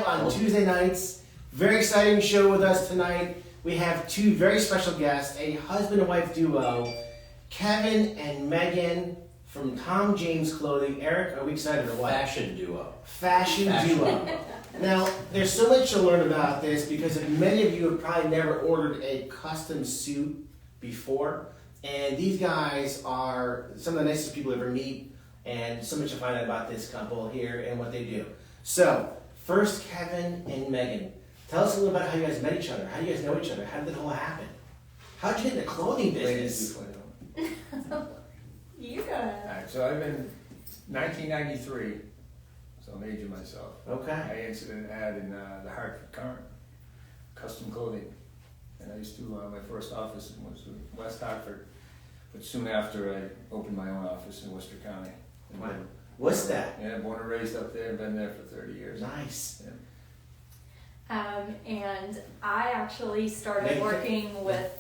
live on Tuesday nights. Very exciting show with us tonight. We have two very special guests, a husband and wife duo, Kevin and Megan from Tom James Clothing. Eric, are we excited or what? Fashion duo. Fashion duo. Now, there's so much to learn about this because many of you have probably never ordered a custom suit before. And these guys are some of the nicest people you ever meet. And so much to find out about this couple here and what they do. So, first, Kevin and Megan. Tell us a little about how you guys met each other. How do you guys know each other? How did it all happen? How did you get in the clothing business? You go ahead. Alright, so I've been 1993, so I'm aging myself. Okay. I answered an ad in the Hartford Current, custom clothing. And I used to, my first office was in West Hartford, but soon after I opened my own office in Worcester County. And Wow. then- What's that? Yeah, born and raised up there, been there for 30 years. Nice. Yeah. And I actually started Megan. working with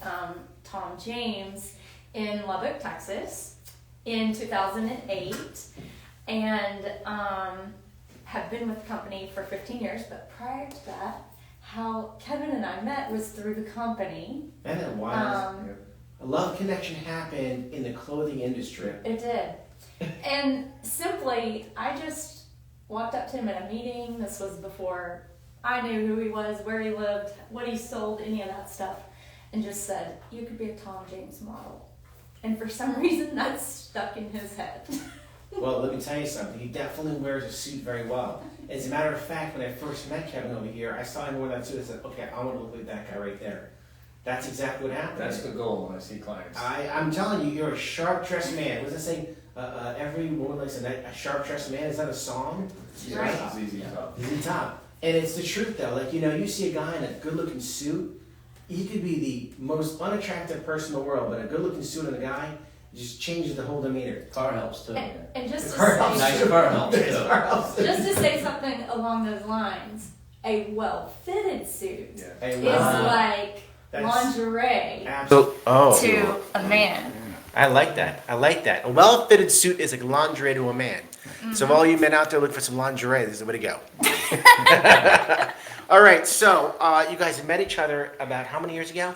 Tom James in Lubbock, Texas in 2008 and have been with the company for 15 years. But prior to that, how Kevin and I met was through the company. And then wild. Yep. A love connection happened in the clothing industry. It did. And simply, I just walked up to him at a meeting. This was before I knew who he was, where he lived, what he sold, any of that stuff, and just said, you could be a Tom James model. And for some reason, that's stuck in his head. Well, let me tell you something. He definitely wears a suit very well. As a matter of fact, when I first met Kevin over here, I saw him wear that suit. I said, okay, I want to look like that guy right there. That's exactly what happened. That's the goal when I see clients. I'm telling you, you're a sharp-dressed man. What does it say? Every woman likes a sharp-dressed man. Is that a song? Yeah, Right. it's easy top. He's the top. And it's the truth, though. Like, you see a guy in a good-looking suit, he could be the most unattractive person in the world, but a good-looking suit on a guy just changes the whole demeanor. Car helps too. And just The to car say, helps. Nice car helps His too. car helps. just to say something along those lines, a well-fitted suit Yeah. Hey, is wow. like That's- lingerie So, to a man. I like that. I like that. A well-fitted suit is like lingerie to a man. So all you men out there looking for some lingerie, this is the way to go. All right, so you guys met each other about how many years ago?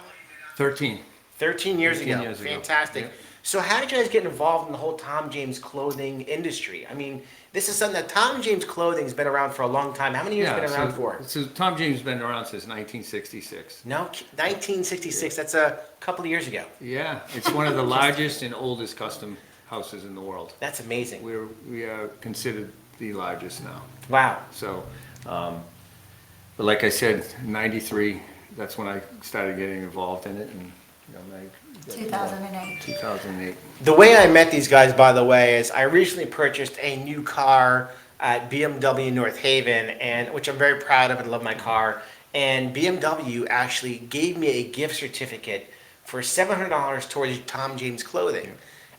13. 13 years 13 ago. years ago. Fantastic. Yep. So how did you guys get involved in the whole Tom James clothing industry? I mean, this is something that Tom James clothing has been around for a long time. How many years has it been around for? So Tom James has been around since 1966. No, 1966. That's a couple of years ago. Yeah, it's one of the largest and oldest custom houses in the world. That's amazing. We are considered the largest now. Wow. So, but like I said, '93, that's when I started getting involved in it, and I got 2008. 2008. The way I met these guys, by the way, is I recently purchased a new car at BMW North Haven, and which I'm very proud of and love my car. And BMW actually gave me a gift certificate for $700 towards Tom James clothing.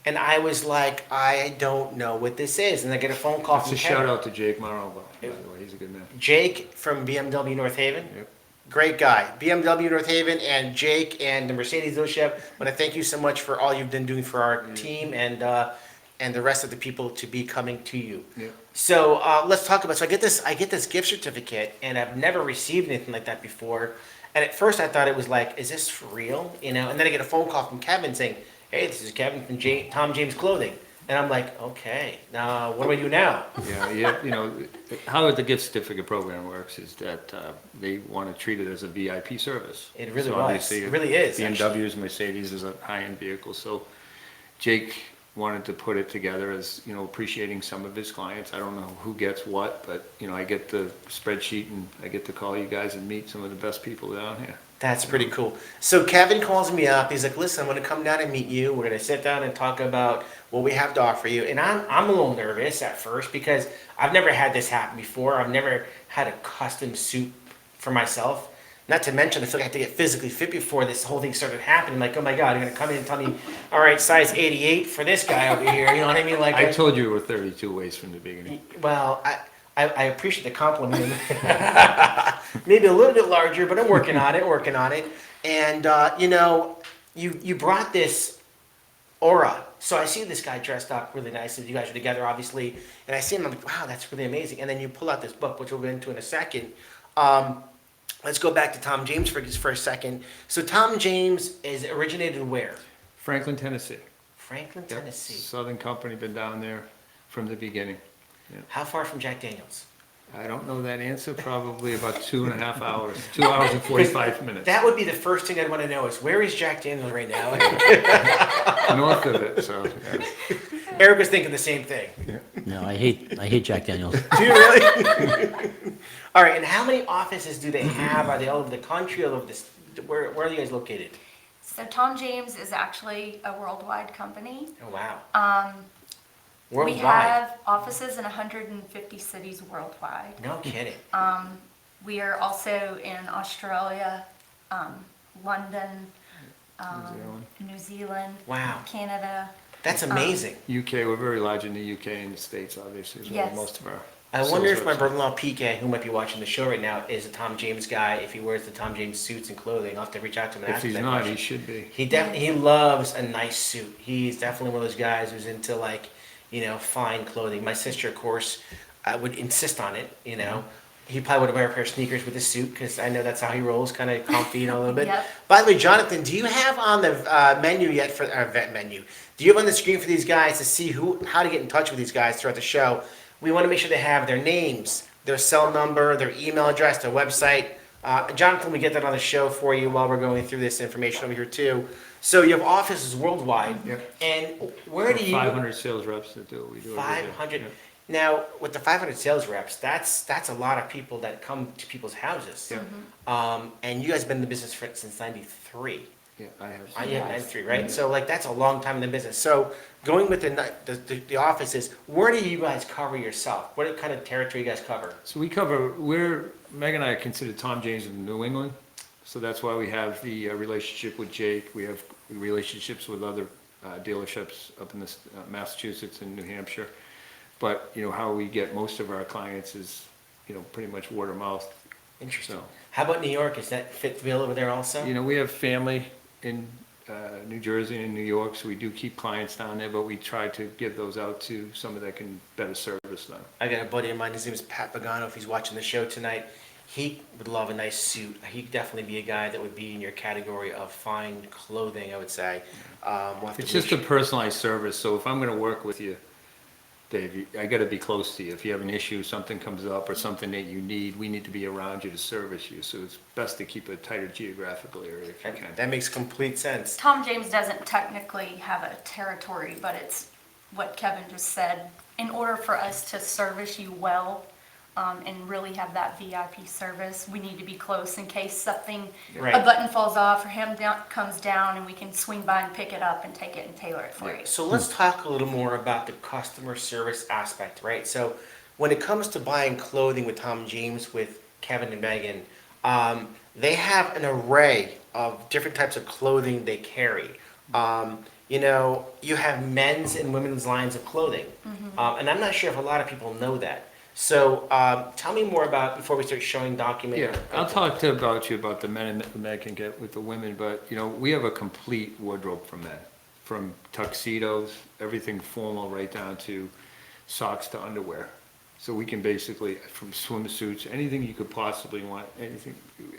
And I was like, I don't know what this is. And I get a phone call It's from a Kevin. shout out to Jake Morrow, by the way, he's a good man. Jake from BMW North Haven. Yep. Great guy. BMW North Haven and Jake and the Mercedes dealership. I want to thank you so much for all you've been doing for our team and the rest of the people to be coming to you. Yep. So let's talk about. So I get this gift certificate, and I've never received anything like that before. And at first I thought it was like, is this for real? And then I get a phone call from Kevin saying, hey, this is Kevin from Tom James Clothing. And I'm like, okay, now what do I do now? Yeah, how the gift certificate program works is that they want to treat it as a VIP service. It really So was. obviously, It really is, BMWs, Mercedes is a high-end vehicle, so Jake wanted to put it together as, appreciating some of his clients. I don't know who gets what, but, I get the spreadsheet and I get to call you guys and meet some of the best people down here. That's pretty cool. So Kevin calls me up. He's like, listen, I'm going to come down and meet you. We're going to sit down and talk about what we have to offer you. And I'm a little nervous at first because I've never had this happen before. I've never had a custom suit for myself. Not to mention, I feel like I have to get physically fit before this whole thing started happening. Like, oh my God, you're going to come in and tell me, all right, size 88 for this guy over here. You know what I mean? Like, I told you we were 32 waist from the beginning. well, I appreciate the compliment. Maybe a little bit larger, but I'm working on it. And you brought this aura So I see this guy dressed up really nicely. You guys are together, obviously, and I see him. I'm like, wow, that's really amazing. And then you pull out this book, which we'll get into in a second. Let's go back to Tom James for a second. So Tom James is originated where? Franklin, Tennessee. Franklin, Yep. Tennessee. Southern Company, been down there from the beginning. How far from Jack Daniels? I don't know that answer, probably about 2.5 hours, 2 hours and 45 minutes. That would be the first thing I'd want to know is where is Jack Daniels right now? North of it, so, yeah. Eric was thinking the same thing. No, I hate Jack Daniels. Do you really? All right, and how many offices do they have? Are they all over the country, all over this? Where are you guys located? So Tom James is actually a worldwide company. Oh, wow. We Worldwide? have offices in 150 cities worldwide. No kidding. We are also in Australia, London, Zealand. New Zealand, Wow. Canada. That's amazing. UK, we're very large in the UK and the States, obviously, is where Yes. most of our. I wonder sales if my reps are. brother-in-law PK, who might be watching the show right now, is a Tom James guy. If he wears the Tom James suits and clothing, I'll have to reach out to him and If ask him he's that not, question. he should be. He loves a nice suit. He's definitely one of those guys who's into fine clothing. My sister, of course, would insist on it. He probably would wear a pair of sneakers with a suit because I know that's how he rolls, kind of comfy a little bit. Yep. By the way, Jonathan, do you have on the menu yet for vet menu? Do you have on the screen for these guys to see how to get in touch with these guys throughout the show? We want to make sure they have their names, their cell number, their email address, their website. Jonathan, we get that on the show for you while we're going through this information over here too. So you have offices worldwide, Yep. and where do you? 500 sales reps that do what we do. every day. 500. Yeah. Now, with the 500 sales reps, that's a lot of people that come to people's houses. Yeah. And you guys have been in the business since '93. Yeah, I have. You have 93, right? So that's a long time in the business. So going with the offices, where do you guys cover yourself? What kind of territory you guys cover? So Meg and I are considered Tom James of New England. So that's why we have the relationship with Jake. We have relationships with other dealerships up in this, Massachusetts and New Hampshire. But, how we get most of our clients is, pretty much word of mouth. Interesting. So, How about New York? Is that fit the bill over there also? we have family in New Jersey and New York, so we do keep clients down there, but we try to give those out to somebody that can better service them. I got a buddy of mine, his name is Pat Pagano, if he's watching the show tonight. He would love a nice suit. He'd definitely be a guy that would be in your category of fine clothing, I would say. We'll have to It's make just a sure- personalized service, so if I'm gonna work with you, Dave, I gotta be close to you. If you have an issue, something comes up, or something that you need, we need to be around you to service you. So it's best to keep a tighter geographical area if you can. That makes complete sense. Tom James doesn't technically have a territory, but it's what Kevin just said. In order for us to service you well, and really have that VIP service, we need to be close in case something, Right. a button falls off or comes down, and we can swing by and pick it up and take it and tailor it for you. So let's talk a little more about the customer service aspect, right? So when it comes to buying clothing with Tom James, with Kevin and Megan, they have an array of different types of clothing they carry. You have men's and women's lines of clothing. And I'm not sure if a lot of people know that. So tell me more about, before we start showing document. Yeah, I'll talk about the men, and the men can get with the women, but, we have a complete wardrobe for men. From tuxedos, everything formal, right down to socks to underwear. So we can basically, from swimsuits, anything you could possibly want,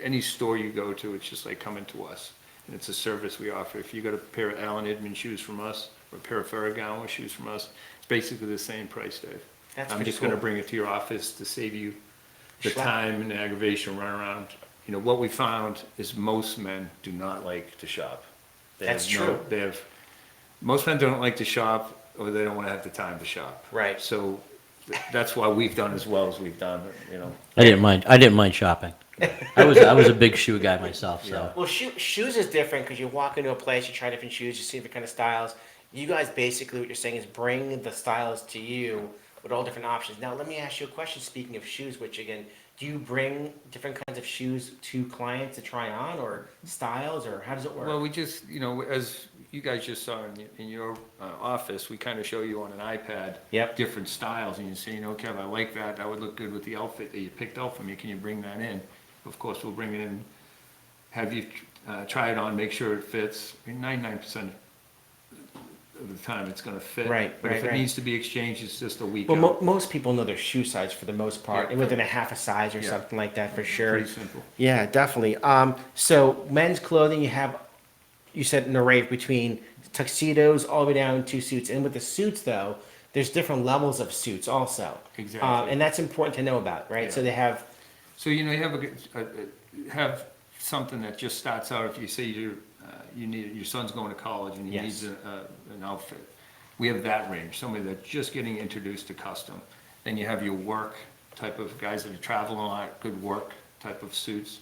any store you go to, it's just like coming to us. And it's a service we offer. If you got a pair of Allen Edmond shoes from us, or a pair of Ferragamo shoes from us, it's basically the same price, Dave. That's I'm pretty just gonna cool. bring it to your office to save you the Schlep. time and the aggravation run around. What we found is most men do not like to shop. That's true. Most men don't like to shop, or they don't wanna have the time to shop. Right. So that's why we've done as well as we've done, I didn't mind shopping. I was a big shoe guy myself, so. Well, shoes is different because you walk into a place, you try different shoes, you see different kind of styles. You guys basically, what you're saying is bring the styles to you with all different options. Now, let me ask you a question. Speaking of shoes, which again, do you bring different kinds of shoes to clients to try on, or styles, or how does it work? Well, we just, as you guys just saw in your office, we kind of show you on an iPad Yep. different styles, and you say, Kev, I like that. That would look good with the outfit that you picked out for me. Can you bring that in? Of course, we'll bring it in, have you try it on, make sure it fits. 99% of the time it's gonna fit. Right, But if right. it needs to be exchanged, it's just a week Well, out. most people know their shoe size for the most part, Yeah. and within a half a size or Yeah. something like that for sure. Pretty simple. Yeah, definitely. So men's clothing, you said an array between tuxedos all the way down to suits, and with the suits though, there's different levels of suits also. Exactly. And that's important to know about, right? Yeah. So they have, So, you know, you have something that just starts out, if you say your son's going to college and he Yes. needs an outfit. We have that range, somebody that's just getting introduced to custom. Then you have your work type of guys that are traveling a lot, good work type of suits.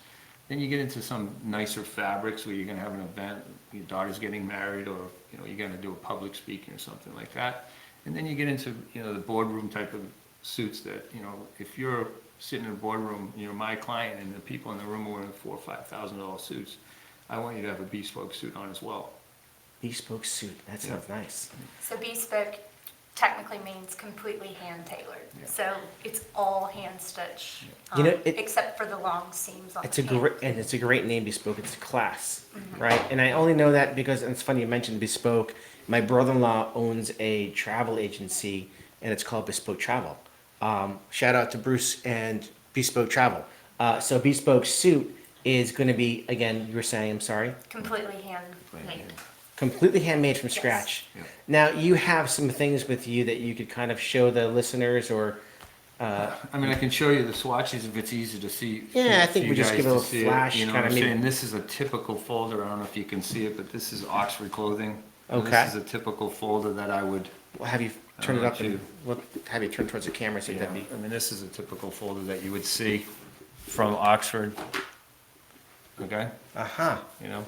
Then you get into some nicer fabrics where you're gonna have an event, your daughter's getting married, or, you know, you're gonna do a public speaking or something like that. And then you get into, you know, the boardroom type of suits that, you know, if you're sitting in a boardroom, you're my client, and the people in the room are wearing $4,000 or $5,000 suits, I want you to have a bespoke suit on as well. bespoke suit. That sounds nice. So bespoke technically means completely hand tailored. Yeah. So it's all hand stitched, You know, except for the long seams on It's the a pants. great, and it's a great name, Bespoke. It's a class, right? And I only know that because, and it's funny you mentioned Bespoke. My brother-in-law owns a travel agency, and it's called Bespoke Travel. Shout out to Bruce and Bespoke Travel. So Bespoke suit is going to be, again, you were saying, I'm sorry, Completely handmade. completely handmade from Yes. scratch. Yeah. Now you have some things with you that you could kind of show the listeners, or I mean, I can show you the swatches if it's easy to see. Yeah, I for think you we just guys give a to little see it. flash, You know kinda what I'm maybe- saying? This is a typical folder. I don't know if you can see it, but this is Oxford clothing. And Okay. This is a typical folder that I would, we'll have you turn it like up and you. we'll have you turn towards the camera so you that'd know, be. I mean, this is a typical folder that you would see from Oxford. Okay, Uh-huh. you know?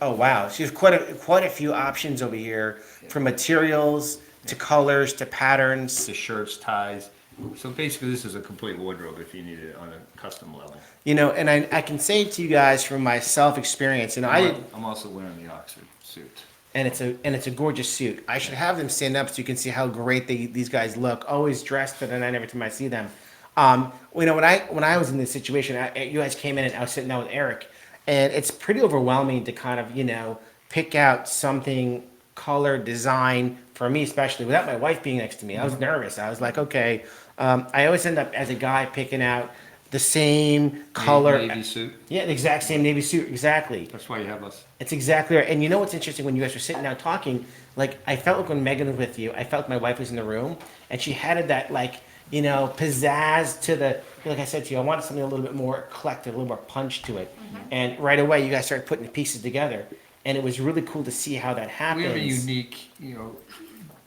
Oh, wow. So there's quite a few options over here, from materials to colors to patterns. The shirts, ties. So basically, this is a complete wardrobe if you need it on a custom level. You know, and I can say to you guys from my self-experience, you know, I'm also wearing the Oxford suit. and it's a gorgeous suit. I should have them stand up so you can see how great these guys look. Always dressed to the nine every time I see them. You know, when I was in this situation, you guys came in and I was sitting down with Eric, and it's pretty overwhelming to kind of, you know, pick out something, color, design, for me especially, without my wife being next to me. I was nervous. I was like, okay. I always end up as a guy picking out the same color. Navy suit. Yeah, the exact same navy suit, exactly. That's why you have us. It's exactly right. And you know what's interesting, when you guys were sitting down talking, like I felt like when Megan was with you, I felt my wife was in the room, and she had that, like, you know, pizzazz to the, like I said to you, I wanted something a little bit more eclectic, a little more punch to it. And right away, you guys started putting the pieces together, and it was really cool to see how that happens. We have a unique, you know,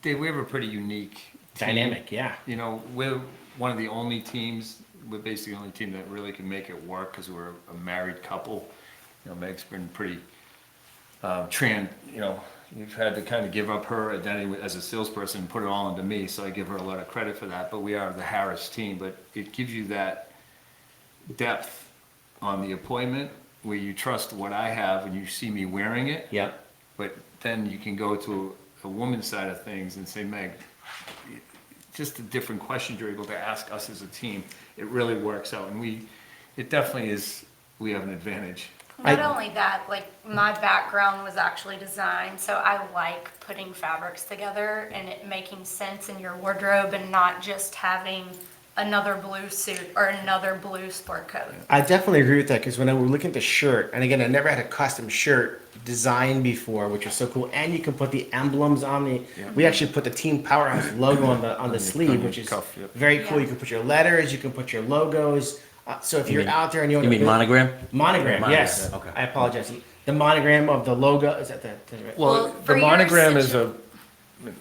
Dave, we have a pretty unique team. Dynamic, yeah. You know, we're one of the only teams, we're basically the only team that really can make it work because we're a married couple. You know, Meg's been pretty, you know, you've had to kind of give up her identity as a salesperson and put it all into me, so I give her a lot of credit for that. But we are the Harris team, but it gives you that depth on the appointment where you trust what I have and you see me wearing it. Yep. But then you can go to a woman's side of things and say, Meg, just the different questions you're able to ask us as a team, it really works out. And it definitely is, we have an advantage. Not only that, like my background was actually design, so I like putting fabrics together and it making sense in your wardrobe and not just having another blue suit or another blue sport coat. I definitely agree with that, because when I was looking at the shirt, and again, I never had a custom shirt designed before, which was so cool. And you can put the emblems on the. Yeah. We actually put the Team Powerhouse logo on the sleeve, which is cuff, yep. very cool. Yeah. You can put your letters, you can put your logos. So if you're out there and you want You mean to monogram? monogram, Monogram, yes. okay. I apologize. The monogram of the logo is that the Well, Well, for the your monogram is situ-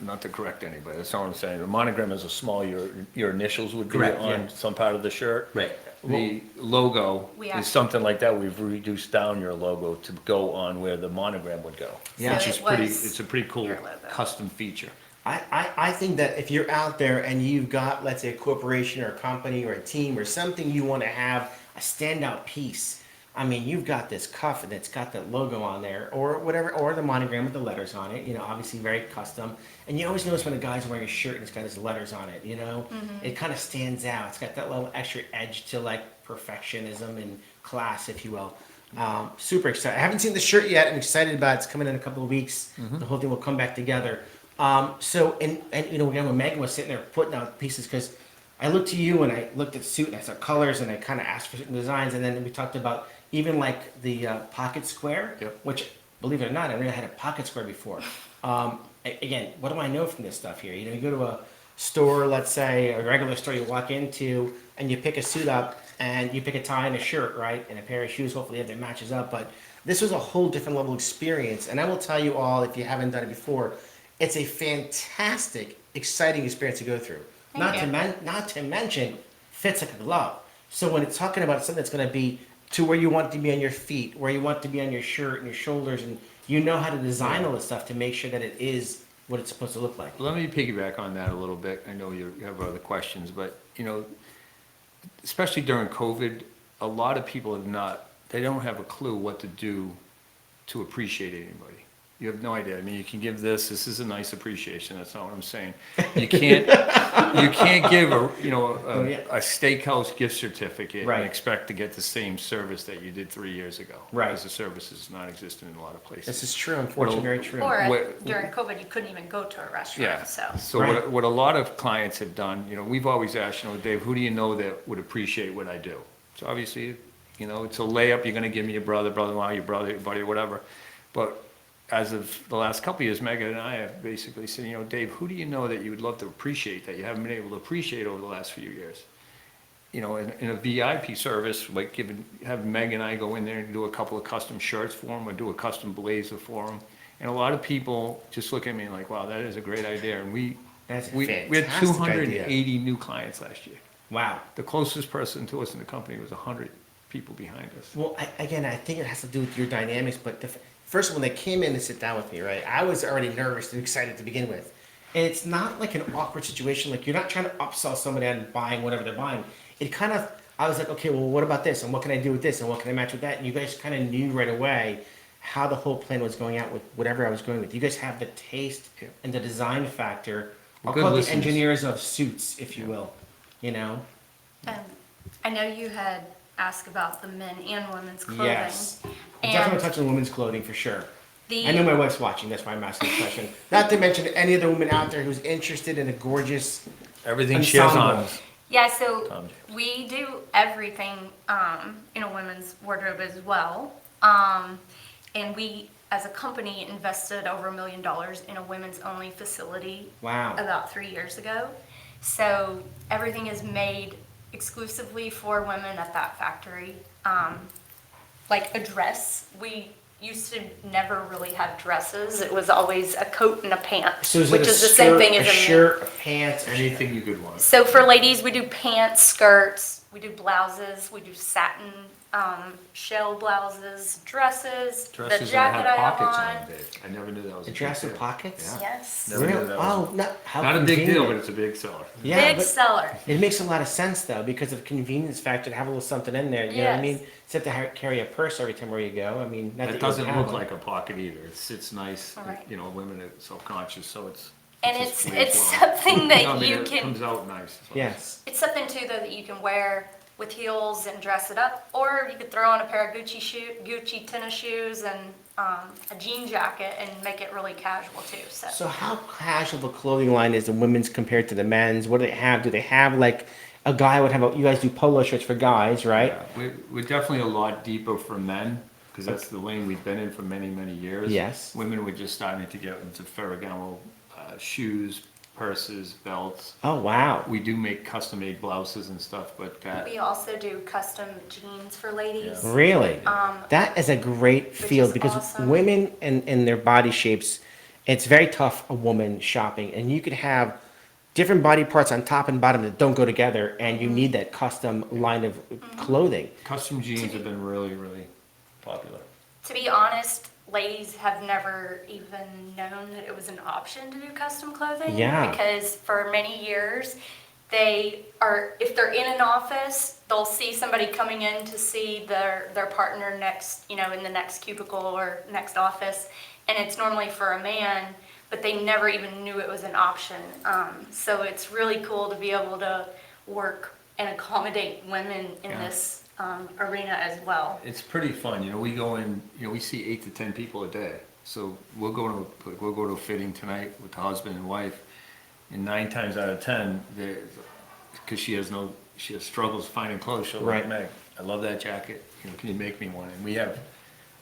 not to correct anybody, that's all I'm saying. The monogram is a small, your initials would be Correct, on yeah. some part of the shirt. Right. The logo We is actually- something like that. We've reduced down your logo to go on where the monogram would go. Yeah. Which So is it pretty, was it's a pretty cool your logo. custom feature. I think that if you're out there and you've got, let's say, a corporation or a company or a team or something, you want to have a standout piece. I mean, you've got this cuff that's got the logo on there, or whatever, or the monogram with the letters on it. You know, obviously very custom. And you always notice when a guy's wearing a shirt and it's got his letters on it. You know, it kind of stands out. It's got that little extra edge to like perfectionism and class, if you will. Super excited. I haven't seen the shirt yet. I'm excited about it. It's coming in a couple of weeks. The whole thing will come back together. So, and you know, again, when Megan was sitting there putting out pieces, because I looked to you and I looked at the suit and I saw colors and I kind of asked for certain designs, and then we talked about even like the pocket square, Yep. which, believe it or not, I never had a pocket square before. Again, what do I know from this stuff here? You know, you go to a store, let's say a regular store you walk into, and you pick a suit up and you pick a tie and a shirt, right, and a pair of shoes. Hopefully, that matches up. But this was a whole different level of experience, and I will tell you all, if you haven't done it before, it's a fantastic, exciting experience to go through. Thank you. Not to mention, fits like a glove. So when it's talking about something that's going to be to where you want it to be on your feet, where you want it to be on your shirt and your shoulders, and you know how to design all this stuff to make sure that it is what it's supposed to look like. Let me piggyback on that a little bit. I know you have other questions, but, you know, especially during COVID, a lot of people they don't have a clue what to do to appreciate anybody. You have no idea. I mean, you can give this is a nice appreciation. That's not what I'm saying. You can't give a steakhouse gift certificate Right. and expect to get the same service that you did 3 years ago. Right. Because the service is not existent in a lot of places. This is true, unfortunately, very true. Or What- during COVID, you couldn't even go to a restaurant, Yeah. so. Right. What a lot of clients have done, you know, we've always asked, you know, Dave, who do you know that would appreciate what I do? So obviously, you know, it's a layup. You're going to give me your brother, brother-in-law, your brother, your buddy, whatever. But as of the last couple of years, Megan and I have basically said, you know, Dave, who do you know that you would love to appreciate that you haven't been able to appreciate over the last few years? You know, in a VIP service, like have Meg and I go in there and do a couple of custom shirts for them or do a custom blazer for them. And a lot of people just look at me like, wow, that is a great idea. And we That's a had fantastic 280 idea. new clients last year. Wow. The closest person to us in the company was 100 people behind us. Well, I think it has to do with your dynamics, but first, when they came in to sit down with me, right, I was already nervous and excited to begin with. And it's not like an awkward situation. Like, you're not trying to upsell somebody on buying whatever they're buying. It kind of, I was like, okay, well, what about this? And what can I do with this? And what can I match with that? And you guys kind of knew right away how the whole plan was going out with whatever I was going with. You guys have the taste and the design factor. I'll Good call it the listeners. engineers of suits, if you will. You know? I know you had asked about the men and women's clothing. Yes. And Definitely touching women's clothing for sure. the, I know my wife's watching, that's why I'm asking the question. Not to mention any other woman out there who's interested in a gorgeous Everything she has on. ensemble. yeah, so Tom we do everything in a women's wardrobe as well. And we, as a company, invested over $1 million in a women's only facility Wow. about 3 years ago. So everything is made exclusively for women at that factory. Like a dress, we used to never really have dresses. It was always a coat and a pant, So is which it a is the same skirt, thing a as a man. shirt, a pants, Anything you could want. So for ladies, we do pants, skirts, we do blouses, we do satin, shell blouses, dresses, the Dresses that jacket I have have pockets on. on, Dave. I never knew that was a a dress big with deal. pockets? Yeah. Yes. Never knew Really? that was Oh, not, how Not a big deal, convenient. but it's a big seller. Yeah, Big but seller. it makes a lot of sense though, because of convenience factor to have a little something in there. You know what I Yes. mean? Except to carry a purse every time where you go. I mean, not that It you doesn't have look one. like a pocket either. It sits nice. Right. You know, women are self-conscious, so it's. And just it's lays well. something that No, I mean, you it can, comes out nice. so. Yes. it's something too though that you can wear with heels and dress it up, or you could throw on a pair of Gucci tennis shoes and a jean jacket and make it really casual too. So how casual the clothing line is the women's compared to the men's? What do they have? Do they have like a guy would have you guys do polo shirts for guys, right? Yeah, we're definitely a lot deeper for men, because that's the lane we've been in for many, many years. Yes. Women were just starting to get into Ferragamo shoes, purses, belts. Oh wow. We do make custom-made blouses and stuff, but that, We also do custom jeans for ladies. Yeah. Really? Um, That is a great Which field is because awesome. women and their body shapes, it's very tough a woman shopping, and you could have different body parts on top and bottom that don't go together, and you need that custom line of clothing. custom jeans have been really, really popular. To be honest, ladies have never even known that it was an option to do custom clothing. Yeah. Because for many years, if they're in an office, they'll see somebody coming in to see their partner next, in the next cubicle or next office, and it's normally for a man, but they never even knew it was an option. So it's really cool to be able to work and accommodate women in Yeah. this arena as well. It's pretty fun, we go in, we see 8 to 10 people a day. So we'll go to a fitting tonight with the husband and wife, and 9 times out of 10, because she has struggles finding clothes. She'll Right. write, Meg, I love that jacket. Can you make me one? And we have,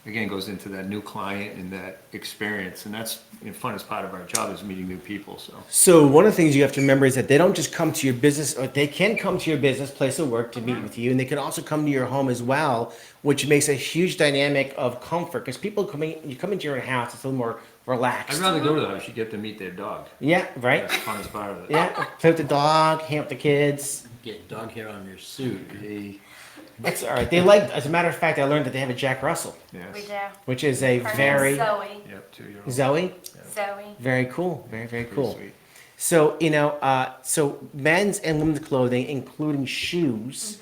again, goes into that new client and that experience, and that's the funnest part of our job is meeting new people. So one of the things you have to remember is that they don't just come to your business, or they can come to your business place of work to meet with you, and they can also come to your home as well, which makes a huge dynamic of comfort. Because you come into your own house, it's a little more relaxed. I'd rather go to the house. You get to meet their dog. Yeah, right. That's the funnest part of it. Yeah, play with the dog, hang out with the kids. Get dog hair on your suit. That's all right. They like. As a matter of fact, I learned that they have a Jack Russell, Yes. We do. which is a Her very name's Zoe. Yep, 2-year-old. Zoe. Zoe. Very cool. Very Pretty cool. sweet. So so men's and women's clothing, including shoes,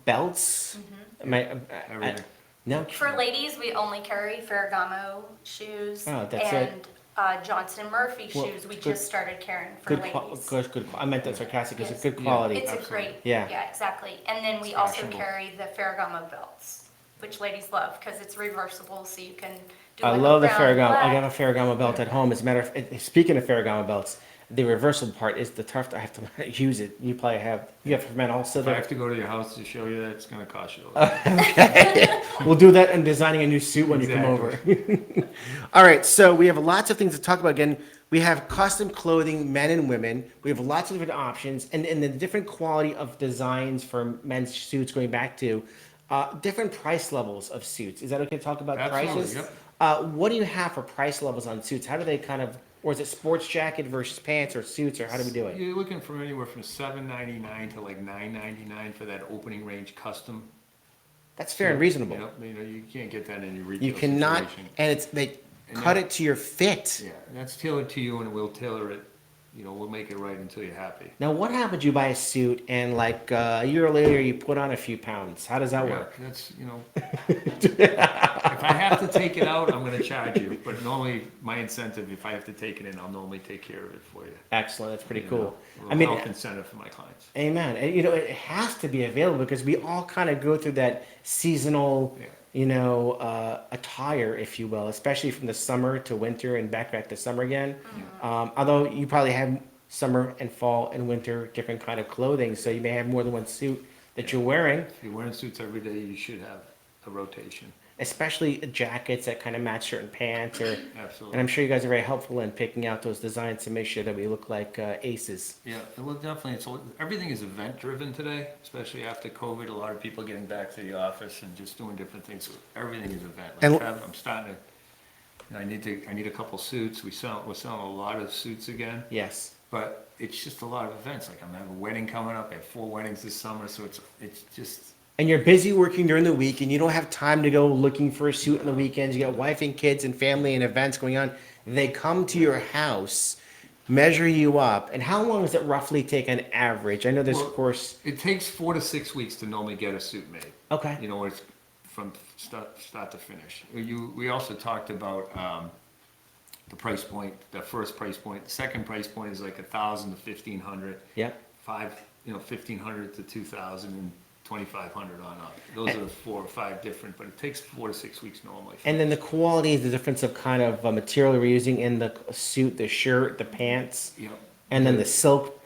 belts. Everything. No. For ladies, we only carry Ferragamo shoes Oh, that's it. and Johnson Murphy Well, shoes. We good- just started carrying for ladies. Good. I meant that sarcastic. It's Yes. good quality. It's a Absolutely. great, Yeah. yeah, exactly. And then we It's also fashionable. carry the Ferragamo belts, which ladies love because it's reversible, so you can do I like a love the brown, Ferragamo. I black. got a Ferragamo belt at home. As a matter of speaking of Ferragamo belts, the reversible part is the tough. I have to use it. You probably have. You have for men also. If I have to go to your house to show you that, it's gonna cost you a lot. We'll do that in designing a new suit when you come over. All right, so we have lots of things to talk about. Again, we have custom clothing, men and women. We have lots of different options, and the different quality of designs for men's suits. Going back to different price levels of suits. Is that okay to talk about Absolutely, prices? yep. What do you have for price levels on suits? How do they kind of, or is it sports jacket versus pants or suits, or how do we do it? You're looking from anywhere from $7.99 to like $9.99 for that opening range custom. That's fair and reasonable. You can't get that in your retail You cannot, situation. and they And cut that- it to your fit. Yeah, and that's tailored to you, and we'll tailor it. We'll make it right until you're happy. Now, what happens? You buy a suit, and like a year later, you put on a few pounds. How does that Yeah, work? that's if I have to take it out, I'm gonna charge you. But normally, my incentive, if I have to take it in, I'll normally take care of it for you. Excellent. That's pretty You cool. know, a I mean, health incentive for my clients. amen. And, it has to be available because we all kind of go through that seasonal, Yeah. attire, if you will, especially from the summer to winter and back to summer again. Although you probably have summer and fall and winter different kind of clothing, so you may have more than one suit that you're wearing, If you're wearing suits every day, you should have a rotation. especially jackets that kind of match certain pants. And Absolutely. I'm sure you guys are very helpful in picking out those designs to make sure that we look like aces. Yeah, well, definitely. Everything is event driven today, especially after COVID. A lot of people getting back to the office and just doing different things. So everything is event. And- I'm starting to. I need a couple suits. We're selling a lot of suits again, Yes. but it's just a lot of events. Like I'm having a wedding coming up. I have 4 weddings this summer, so it's just. And you're busy working during the week and you don't have time to go looking for a suit on the weekends. You got wife and kids and family and events going on. They come to your house, measure you up. And how long does it roughly take on average? I know there's, Well, of course, It takes 4 to 6 weeks to normally get a suit made. okay. Where it's from start to finish. We also talked about the price point, the first price point. The second price point is like 1,000 to 1,500. Yep. 1,500 to 2,000 and 2,500 on up. Those are the 4 or 5 different, but it takes 4 to 6 weeks normally. And then the quality is the difference of kind of material we're using in the suit, the shirt, the pants, Yep. and then the silk.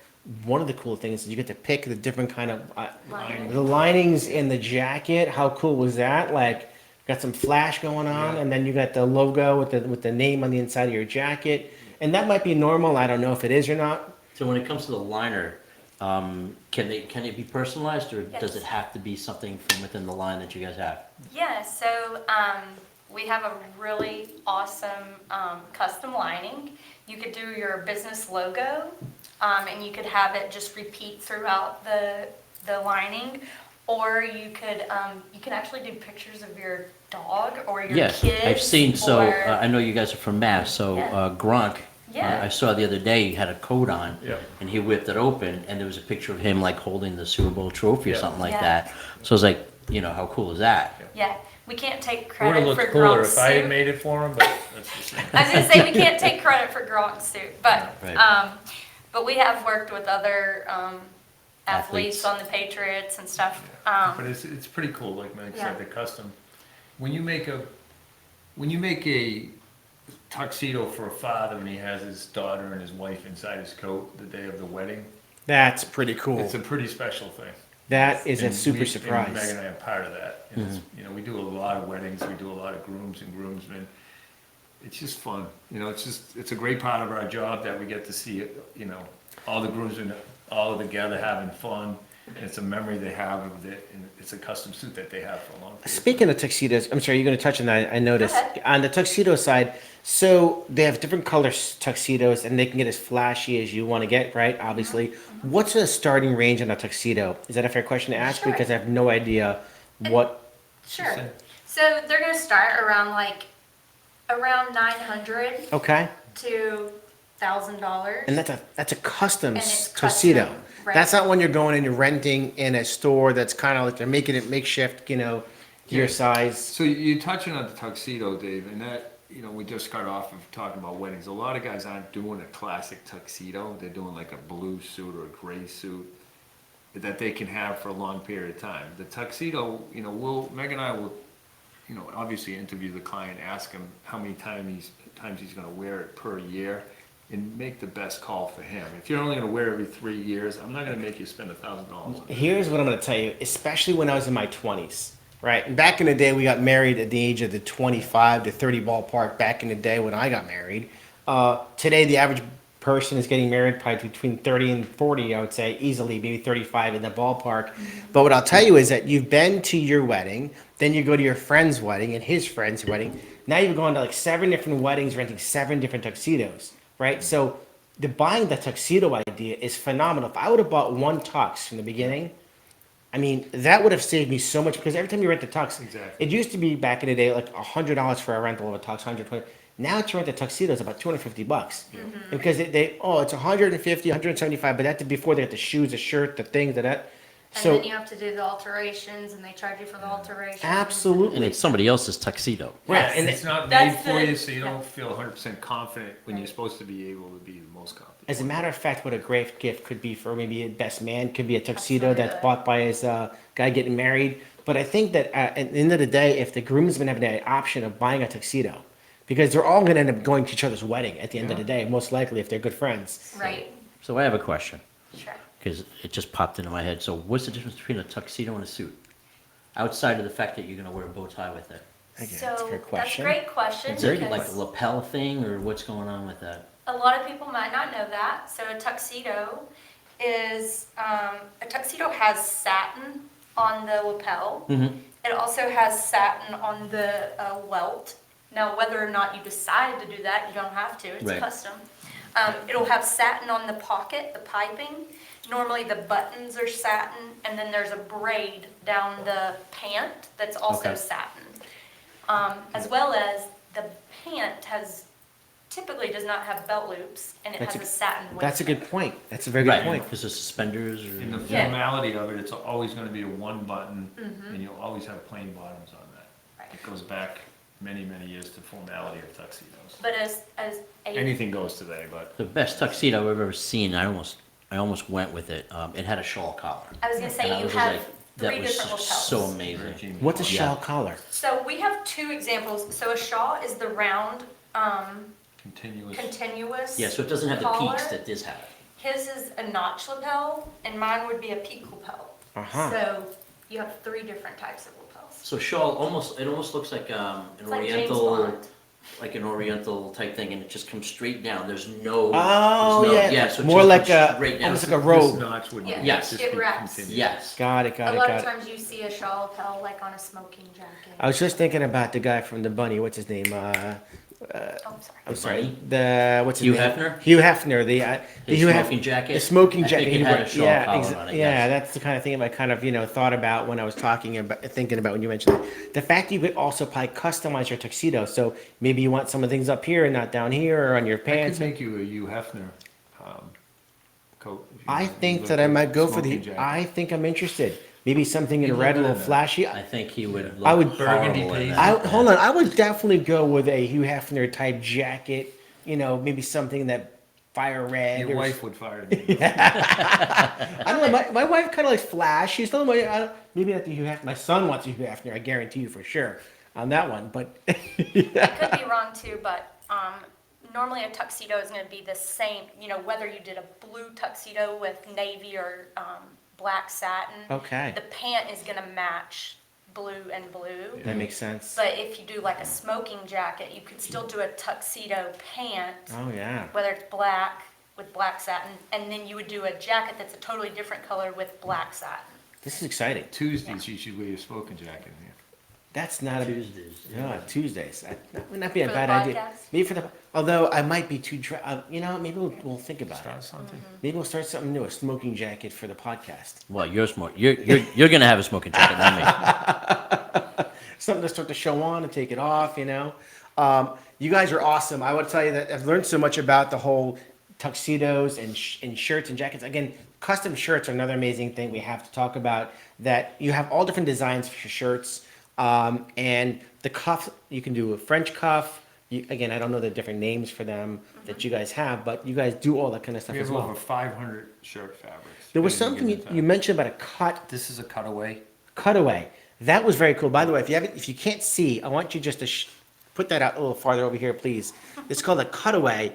One of the cool things is you get to pick the different kind of Lining. the linings in the jacket. How cool was that? Like, got some flash going on, Yeah. and then you got the logo with the name on the inside of your jacket. And that might be normal. I don't know if it is or not. So when it comes to the liner, can it be personalized, or does it Yes. have to be something from within the line that you guys have? Yeah, so we have a really awesome custom lining. You could do your business logo, and you could have it just repeat throughout the lining, or you could actually do pictures of your dog or your Yes, kids. I've seen. So or- I know you guys are from Mass. So Yeah. Gronk, Yeah. I saw the other day he had a coat on, Yeah. and he whipped it open, and there was a picture of him like holding the Super Bowl trophy or Yeah. something like Yeah. that. So I was like, how cool is that? Yeah, we can't take It would credit have for looked cooler Gronk's if I had suit. made it for him, but that's the same. I was gonna say, we can't take credit for Gronk's suit, but, Right. but we have worked with other, athletes Athletes. on the Patriots and stuff. But it's pretty cool, like Meg Yeah. said, the custom. When you make a tuxedo for a father when he has his daughter and his wife inside his coat the day of the wedding. That's pretty cool. It's a pretty special thing. That is a And super And Meg surprise. and I are part of that. And it's, you know, we do a lot of weddings, we do a lot of grooms and groomsmen. It's just fun, you know, it's a great part of our job that we get to see it, you know, all the groomsmen all together having fun. And it's a memory they have of it, and it's a custom suit that they have for a long period. Speaking of tuxedos, I'm sorry, you're going to touch on that. I noticed Go ahead. on the tuxedo side. So they have different color tuxedos, and they can get as flashy as you want to get, right? Obviously, what's the starting range on a tuxedo? Is that a fair question to ask? Sure. Because I have no idea what. Sure. So they're gonna start around around $900 Okay, to $1,000. and that's a custom And it's tuxedo. custom, right. That's not when you're going and you're renting in a store. That's kind of like they're making it makeshift, you know, to your size. So you're touching on the tuxedo, Dave, and that, you know, we just got off of talking about weddings. A lot of guys aren't doing a classic tuxedo. They're doing like a blue suit or a gray suit that they can have for a long period of time. The tuxedo, you know, Meg and I will, you know, obviously interview the client, ask him how many times he's gonna wear it per year, and make the best call for him. If you're only gonna wear it every 3 years, I'm not gonna make you spend $1,000 on it. Here's what I'm going to tell you, especially when I was in my 20s, right? And back in the day, we got married at the age of the 25 to 30 ballpark back in the day when I got married. Today, the average person is getting married probably between 30 and 40, I would say, easily, maybe 35 in the ballpark. But what I'll tell you is that you've been to your wedding, then you go to your friend's wedding and his friend's wedding. Now you've gone to like 7 different weddings, renting 7 different tuxedos, right? So the buying the tuxedo idea is phenomenal. If I would have bought one tux from the beginning, I mean, that would have saved me so much because every time you rent the tux, Exactly. it used to be back in the day like $100 for a rental of a tux, 120. Now to rent a tuxedo is about $250 because it's 150, 175, but that's before they get the shoes, the shirt, the things, that. And So then you have to do the alterations, and they charge you for the alterations. And absolutely, it's somebody else's tuxedo. right. Yes. And It's not made That's for the- you, so you yeah. don't feel 100% confident when you're supposed to be able to be the most confident. as a matter of fact, what a great gift could be for maybe a best man could be a tuxedo that's Absolutely. bought by his guy getting married. But I think that at the end of the day, if the groomsmen have the option of buying a tuxedo, because they're all going to end up going to each other's wedding at the end of the day, most likely if they're good friends. Right, So I have a question, sure. because it just popped into my head. So what's the difference between a tuxedo and a suit? Outside of the fact that you're gonna wear a bow tie with it. Okay, So that's a fair that's a question. great question Is there because like a lapel thing, or what's going on with that? a lot of people might not know that. So a tuxedo has satin on the lapel. Mm-hmm. It also has satin on the welt. Now, whether or not you decide to do that, you don't have to. It's Right. custom. It'll have satin on the pocket, the piping. Normally, the buttons are satin, and then there's a braid down the pant that's also Okay. satin. As well as the pant typically does not have belt loops, and it That's has a- a satin waistband. That's a good point. That's a very good point. Because of suspenders or. And the Yeah. formality of it, it's always gonna be a one button, Mm-hmm. and you'll always have plain bottoms on that. Right. It goes back many, many years to formality of tuxedos. But as a Anything goes today, but The best tuxedo I've ever seen, I almost went with it. It had a shawl collar. I was gonna say And I you was have like, three that was different lapels. so amazing. What's a Yeah. shawl collar? So we have two examples. So a shawl is the round, continuous. continuous. Yeah, so it doesn't have the collar. peaks that this had. His is a notch lapel, and mine would be a peak lapel. Uh-huh. So you have 3 different types of lapels. So shawl, it almost looks like an It's like James oriental, Bond. like an oriental type thing, and it just comes straight down. There's no. Oh, there's no, yeah. so it More just like comes a- straight down. almost like a This robe. notch would Yeah. Yes. just It be wraps. continuous. Yes. Got it, A got it, lot got of it. times you see a shawl lapel like on a smoking jacket. I was just thinking about the guy from the Bunny. What's his name? Oh, I'm sorry. I'm The sorry. Bunny? What's his Hugh name? Hefner? Hugh Hefner. The His Hugh Hef- smoking jacket? The smoking I jacket. think it he had wore- a shawl yeah, collar on it, yeah, yes. that's the kind of thing I kind of thought about when I was thinking about when you mentioned it. The fact you could also probably customize your tuxedo. So maybe you want some of the things up here and not down here or on your I pants. could make you a Hugh Hefner coat. if you- I you think look that I at might go for smoking the. jacket. I think I'm interested. Maybe something in You red, a look little good in flashy. I think he would I look would- Burgundy horrible in paste. that. Hold on. I would definitely go with a Hugh Hefner type jacket. You know, maybe something that fire red. Your or wife would fire me. I don't know. My wife kind of likes flash. She's telling me maybe not the Hugh Hefner. My son wants a Hugh Hefner. I guarantee you for sure. on that one, but I could be wrong too, but normally a tuxedo is going to be the same, whether you did a blue tuxedo with navy or black satin. Okay. The pant is going to match blue and blue. that makes sense. But if you do like a smoking jacket, you could still do a tuxedo pant, Oh, yeah. whether it's black with black satin, and then you would do a jacket that's a totally different color with black satin. This is exciting. Tuesdays, you should wear your smoking jacket in here. That's not a Tuesdays. Yeah, Tuesdays. That would not be a For the bad idea. podcast? Maybe for the. Although I might be too dry. Maybe we'll think about Start it. something. Maybe we'll start something new. A smoking jacket for the podcast. Well, you're gonna have a smoking jacket, not me. Something to start the show on and take it off. You guys are awesome. I would tell you that I've learned so much about the whole tuxedos and shirts and jackets. Again, custom shirts are another amazing thing we have to talk about. That you have all different designs for your shirts. And the cuff, you can do a French cuff. Again, I don't know the different names for them that you guys have, but you guys do all that kind of stuff We as have over well. 500 shirt fabrics. There was at any something given you time. mentioned about a This is a cutaway. cutaway. That was very cool. By the way, if you can't see, I want you just to put that out a little farther over here, please. It's called a cutaway.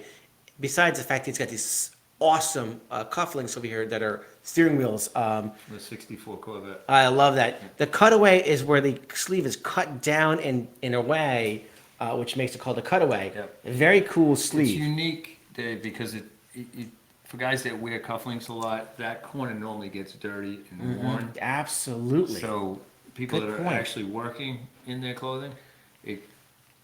Besides the fact it's got these awesome cufflinks over here that are steering wheels. The 64 Corvette. I love that. The cutaway is where the sleeve is cut down in a way, which makes it called a cutaway. Yep. A very cool It's sleeve. unique, Dave, because it for guys that wear cufflinks a lot, that corner normally gets dirty and worn. Absolutely. So people Good that are point. actually working in their clothing,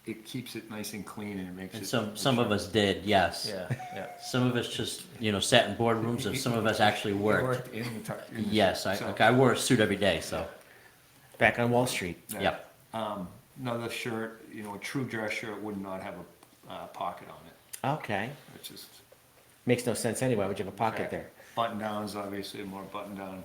it keeps it nice and clean and it makes And it. some of us did, yes. Yeah. Some of us just sat in boardrooms, and some of us actually worked. in the Yes, I wore a suit every day, so Back on Wall Street. yep. Another shirt, a true dress shirt would not have a pocket on it. Okay. It's just. Makes no sense anyway. Would you have a pocket there? Button downs, obviously, more button down,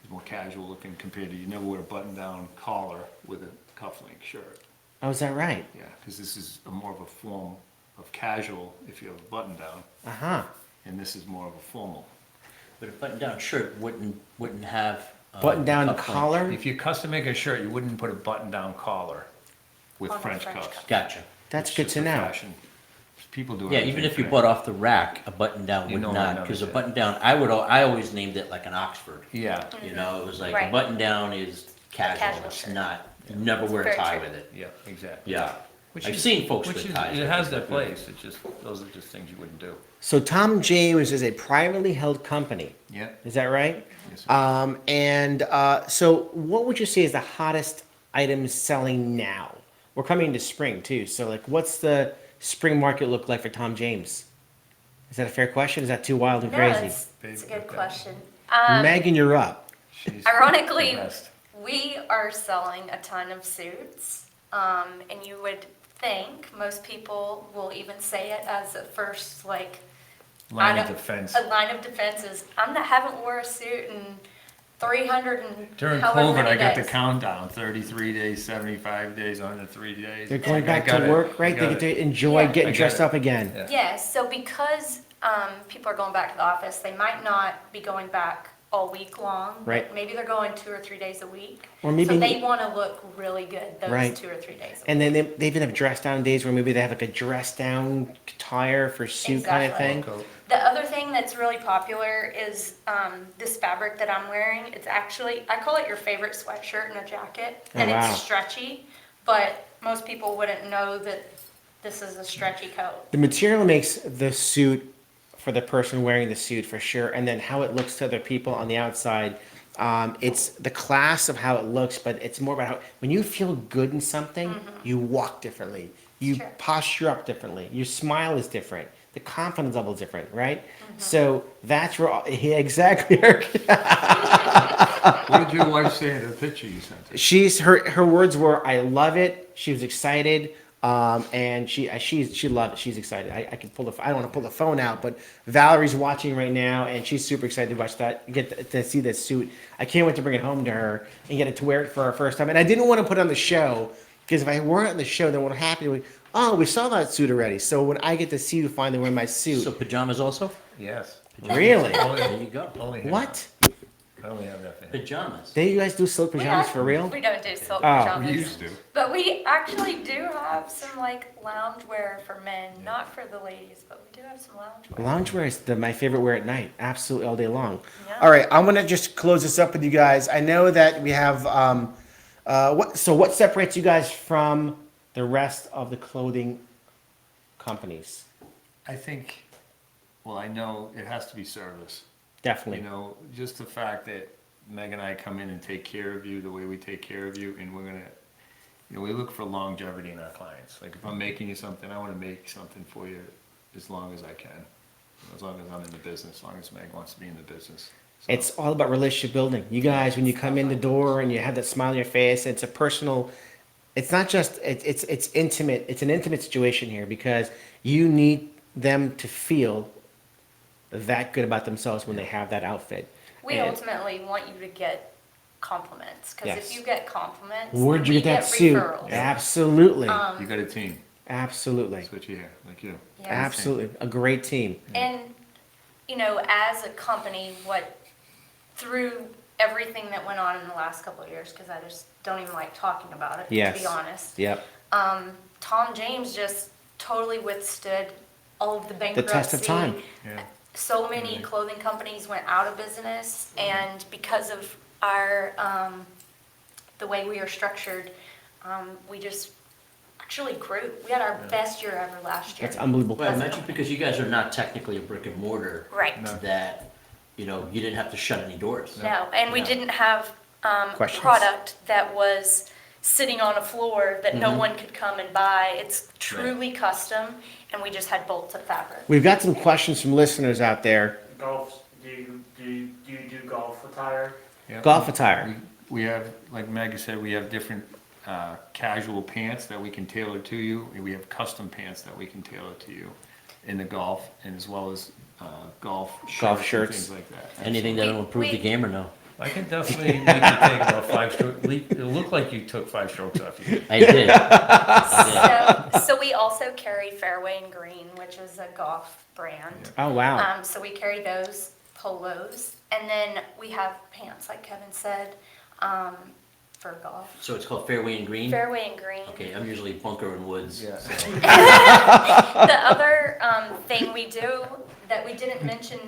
is more casual looking compared to, you never wear a button down collar with a cufflink shirt. Oh, is that right? Yeah, because this is more of a form of casual if you have a button down, Uh-huh. and this is more of a formal. But a button-down shirt wouldn't have Button down cuff link. collar? If you custom make a shirt, you wouldn't put a button down collar with On a French French cuffs. cuff. Gotcha. That's It's good just to a know. fashion. People do it. Yeah, even if you bought off the rack, a button-down You would know not, another because a shit. button-down, I always named it like an Oxford. Yeah, It was like a Right. button-down is casual. casual It's shirt. not. You never wear a Very tie true. with it. yeah, exactly. Yeah. Which I've is- seen folks which with is- ties. It has their place, those are just things you wouldn't do. So Tom James is a privately held company. Yeah. Is that right? Yes, sir. So what would you say is the hottest items selling now? We're coming into spring too. So like, what's the spring market look like for Tom James? Is that a fair question? Is that too wild and No, crazy? it's a good question. Megan, you're up. She's Ironically, the best. we are selling a ton of suits, and you would think most people will even say it as a first, like, Line of I don't- defense. a line of defense is, haven't wore a suit in 300 and During however COVID, many I got the days. countdown, 33 days, 75 days, 103 days. They're going I back got to it. work, right? I They got get it. to enjoy Yeah. getting I got dressed it. up again. Yeah. Yes, so because people are going back to the office, they might not be going back all week long. but Right. Maybe they're going 2 or 3 days a week. Or maybe- So they want to look really good those Right. 2 or 3 days a week. And then they even have dress down days where maybe they have like a dress down attire for suit kind of Exactly. thing. Coat. The other thing that's really popular is this fabric that I'm wearing. It's actually, I call it your favorite sweatshirt and a jacket. Oh, And wow. it's stretchy, but most people wouldn't know that this is a stretchy coat. The material makes the suit for the person wearing the suit for sure, and then how it looks to other people on the outside. It's the class of how it looks, but it's more about how when you feel good in something, you walk differently, you Sure. posture up differently, your smile is different, the confidence level is different, right? So that's where yeah, exactly. What did your wife say in the picture you sent her? Her words were, "I love it." She was excited, and she loved it. She's excited. I can pull I don't want to pull the phone out, but Valerie's watching right now, and she's super excited to watch that. Get to see this suit. I can't wait to bring it home to her and get it to wear it for our first time. And I didn't want to put it on the show because if I wore it on the show, then what happened? Oh, we saw that suit already. So when I get to see you finally wear my suit, So pajamas also? Yes. really? There you go. Only him. What? I only have that for him. Pajamas. Do you guys do silk pajamas for real? We don't do silk Oh. pajamas. We used to. But we actually do have some like loungewear for men, not for the ladies, but we do have some loungewear. Loungewear is my favorite wear at night. Absolutely all day long. Yeah. All right, I'm gonna just close this up with you guys. I know that we have what separates you guys from the rest of the clothing companies? I think, well, I know it has to be service. Definitely. You know, just the fact that Meg and I come in and take care of you the way we take care of you, and we're gonna, you know, we look for longevity in our clients. Like if I'm making you something, I wanna make something for you as long as I can. As long as I'm in the business, as long as Meg wants to be in the business. So, It's all about relationship building. You guys, when you come in the door and you have that smile on your face, it's a personal. It's not just it's intimate. It's an intimate situation here because you need them to feel that good about themselves when they have that outfit. We And ultimately want you to get compliments, because Yes. if you get compliments, where'd you we get that suit? referrals. Absolutely, you got a team, absolutely, that's what you hear, like you. Yeah. absolutely, a great team. And, you know, as a company, through everything that went on in the last couple of years, because I just don't even like talking about it, Yes. to be honest. Yep. Tom James just totally withstood all of the bankruptcy. test of time. Yeah. So many clothing companies went out of business, and because of our, the way we are structured, we just actually grew. We had our best year ever last year. That's unbelievable. Well, I mentioned because you guys are not technically a brick and mortar. Right. No. That, you know, you didn't have to shut any doors. No, and we No. didn't have Questions? product that was sitting on a floor that Mm-hmm. no one could come and buy. It's truly custom, and we just had bolts of fabric. We've got some questions from listeners out there. Golf, do you do golf attire? Yeah. Golf attire. We have, like Maggie said, we have different casual pants that we can tailor to you, and we have custom pants that we can tailor to you in the golf, and as well as golf Golf shirts shirts. and things like that. Anything that'll improve the game or no? I can definitely make you take about 5 strokes. It'll look like you took 5 strokes off you. I did. I did. So we also carry Fairway and Green, which is a golf brand. Oh wow. So we carry those polos, and then we have pants, like Kevin said, for golf. So it's called Fairway and Green? Fairway and Green. Okay, I'm usually Bunker and Woods. Yeah. So. The other thing we do that we didn't mention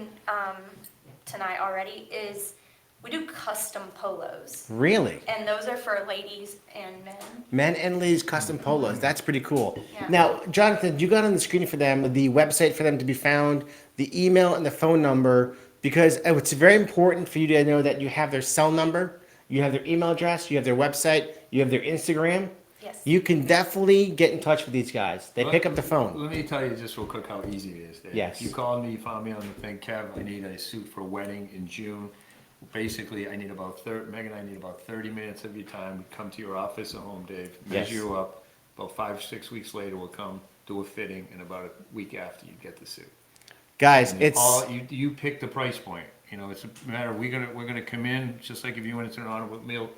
tonight already is we do custom polos, Really? and those are for ladies and men. Men and ladies custom polos. That's pretty cool. Yeah. Now, Jonathan, you got on the screen for them the website for them to be found, the email and the phone number, because it's very important for you to know that you have their cell number, you have their email address, you have their website, you have their Instagram. Yes. You can definitely get in touch with these guys. They pick up the phone. Let me tell you just real quick how easy it is, Dave. Yes. You called me, you found me on the thing, Kev, I need a suit for a wedding in June. Basically, I need about Meg and I need about 30 minutes of your time. We come to your office at home, Dave, Yes. measure you up. About 5-6 weeks later, we'll come, do a fitting, and about a week after, you get the suit. Guys, And it's you pick the price point. You know, it's a matter, we're gonna come in, just like if you went into an automobile,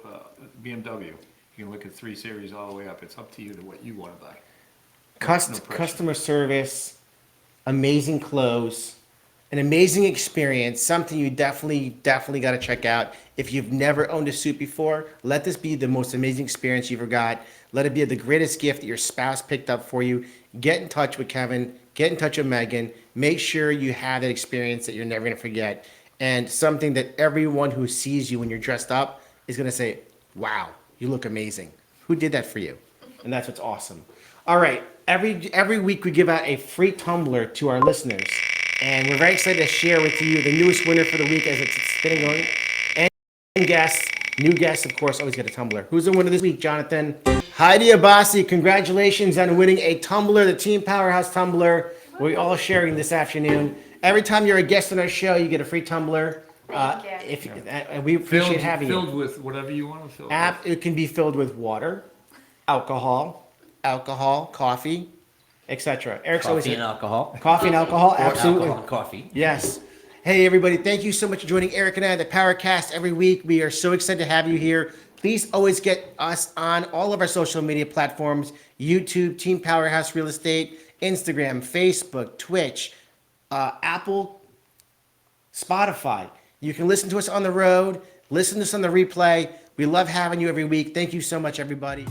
BMW. You can look at 3 Series all the way up. It's up to you to what you wanna buy. No pressure. customer service, amazing clothes, an amazing experience, something you definitely got to check out. If you've never owned a suit before, let this be the most amazing experience you ever got. Let it be the greatest gift that your spouse picked up for you. Get in touch with Kevin, get in touch with Megan. Make sure you have that experience that you're never going to forget. And something that everyone who sees you when you're dressed up is going to say, wow, you look amazing. Who did that for you? And that's what's awesome. All right, every week we give out a free tumbler to our listeners. And we're very excited to share with you the newest winner for the week as it's spinning going. And guests, new guests, of course, always get a tumbler. Who's the winner this week, Jonathan? Heidi Abassi, congratulations on winning a tumbler, the Team Powerhouse tumbler. We're all sharing this afternoon. Every time you're a guest on our show, you get a free tumbler. Thank you. And we appreciate having Filled you. with whatever you wanna fill it with. It can be filled with water, alcohol, coffee, etc. Eric's always Coffee and alcohol. coffee and alcohol, Or absolutely. alcohol and coffee. Yes. Hey, everybody. Thank you so much for joining Eric and I at the PowerCast every week. We are so excited to have you here. Please always get us on all of our social media platforms, YouTube, Team Powerhouse Real Estate, Instagram, Facebook, Twitch, Apple, Spotify. You can listen to us on the road, listen to us on the replay. We love having you every week. Thank you so much, everybody.